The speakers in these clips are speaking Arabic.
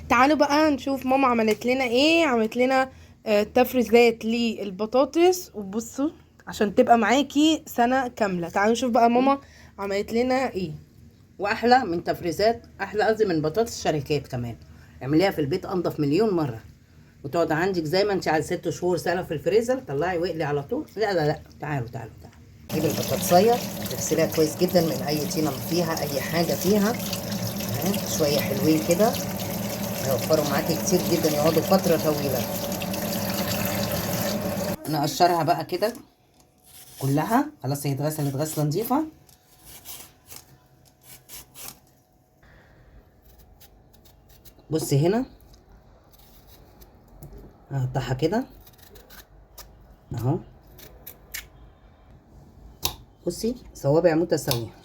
تعالوا بقى نشوف ماما عملت لنا ايه. عملت لنا تفريزات للبطاطس، وبصوا عشان تبقى معاكي سنة كاملة. تعالوا نشوف بقى ماما عملت لنا ايه. واحلى من تفريزات، احلى قصدي من بطاطس شركات كمان. اعمليها في البيت انضف مليون مره، وتقعد عندك زي ما انت عايزه 6 شهور سنه في الفريزر. طلعي واقلي على طول. لا لا لا، تعالوا تعالوا تعالوا. جيبي البطاطسيه تغسليها كويس جدا من اي طينه فيها، اي حاجه فيها. شويه حلوين كده هيوفروا معاكي كتير جدا، يقعدوا فتره طويله. نقشرها بقى كده كلها. خلاص هي اتغسلت غسله نظيفه. بصي هنا هقطعها كده اهو. بصي صوابع متساويه.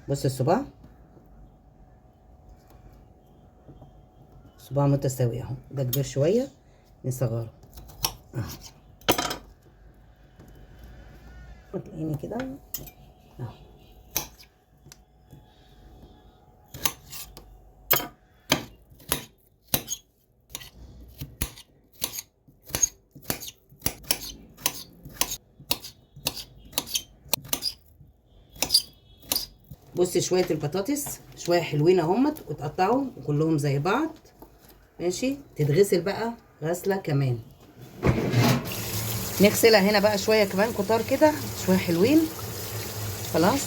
بصي الصباع صباع متساوي اهو. ده كبير شويه نصغره اهو. هتلاقيني كده اهو. بصي شويه البطاطس شويه حلوين اهمت، وتقطعوا كلهم زي بعض. ماشي. تتغسل بقى غسله كمان. نغسلها هنا بقى شويه كمان كتار كده، شويه حلوين. خلاص.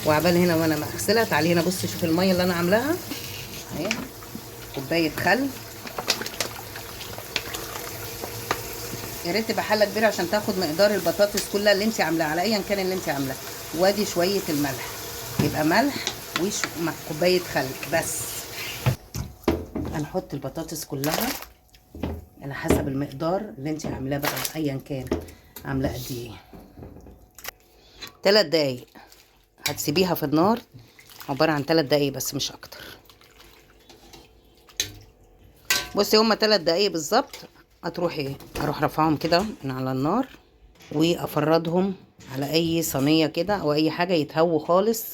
وعبال هنا وانا ما اغسلها، تعالي هنا بصي شوفي الميه اللي انا عاملاها اهي. كوبايه خل. يا ريت تبقى حله كبيره عشان تاخد مقدار البطاطس كلها اللي انت عاملاها، على ايا كان اللي انت عاملاه. وادي شويه الملح، يبقى ملح كوبايه خل بس. هنحط البطاطس كلها على حسب المقدار اللي انت عاملاه بقى، ايا كان عامله قد ايه. 3 دقايق هتسيبيها في النار، عباره عن 3 دقايق بس مش اكتر. بصي هما 3 دقايق بالظبط. اروح رافعهم كده من على النار، وافردهم على اي صينيه كده او اي حاجه يتهووا خالص.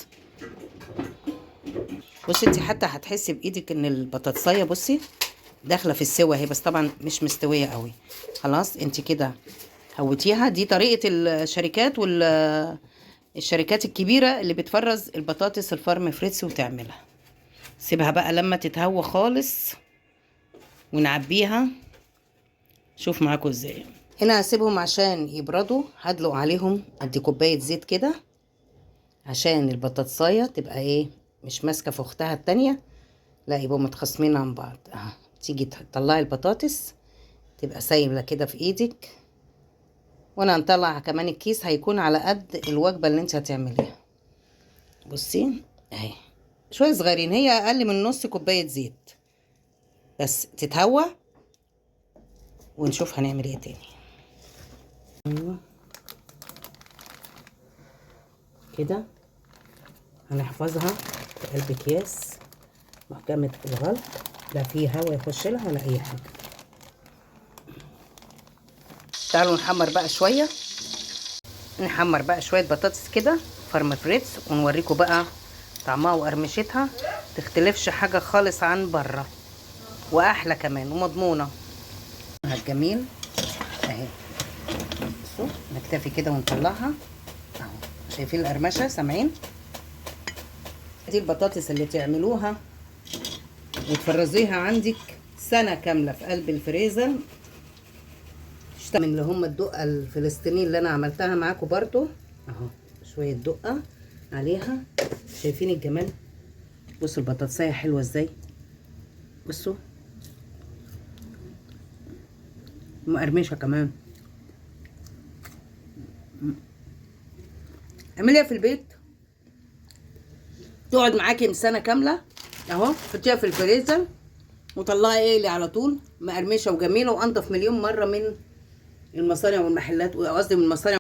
بصي انت حتى هتحسي بايدك ان البطاطسايه بصي داخله في السوا اهي، بس طبعا مش مستويه قوي. خلاص انت كده هوتيها. دي طريقه الشركات الكبيره اللي بتفرز البطاطس الفارم فريتس وتعملها. سيبها بقى لما تتهوى خالص ونعبيها. شوف معاكم ازاي. هنا هسيبهم عشان يبردوا. هدلق عليهم قد كوبايه زيت كده، عشان البطاطسايه تبقى ايه، مش ماسكه في اختها التانية، لا يبقوا متخاصمين عن بعض اهو. تيجي تطلعي البطاطس تبقى سايبه كده في ايدك، وانا هنطلع كمان الكيس هيكون على قد الوجبه اللي انت هتعمليها. بصي اهي شويه صغيرين، هي اقل من نص كوبايه زيت بس تتهوى، ونشوف هنعمل ايه تاني. ايوه كده. هنحفظها في قلب اكياس محكمة الغلق، لا فيه هوا يخش لها ولا اي حاجة. تعالوا نحمر بقى شوية بطاطس كده فارم فريتس، ونوريكم بقى طعمها وقرمشتها. تختلفش حاجة خالص عن بره، واحلى كمان ومضمونة. الجميل اهي. بصوا نكتفي كده ونطلعها اهو. شايفين القرمشة؟ سامعين؟ دي البطاطس اللي تعملوها وتفرزيها عندك سنة كاملة في قلب الفريزر. من اللي هم الدقة الفلسطينية اللي انا عملتها معاكم برضو اهو. شوية دقة عليها. شايفين الجمال؟ بصوا البطاطسية حلوة ازاي. بصوا مقرمشة كمان. اعمليها في البيت تقعد معاكي من سنة كاملة اهو. حطيها في الفريزر وطلعي ايه على طول مقرمشة وجميلة، وانضف مليون مرة من المصانع والمحلات، قصدي من المصانع.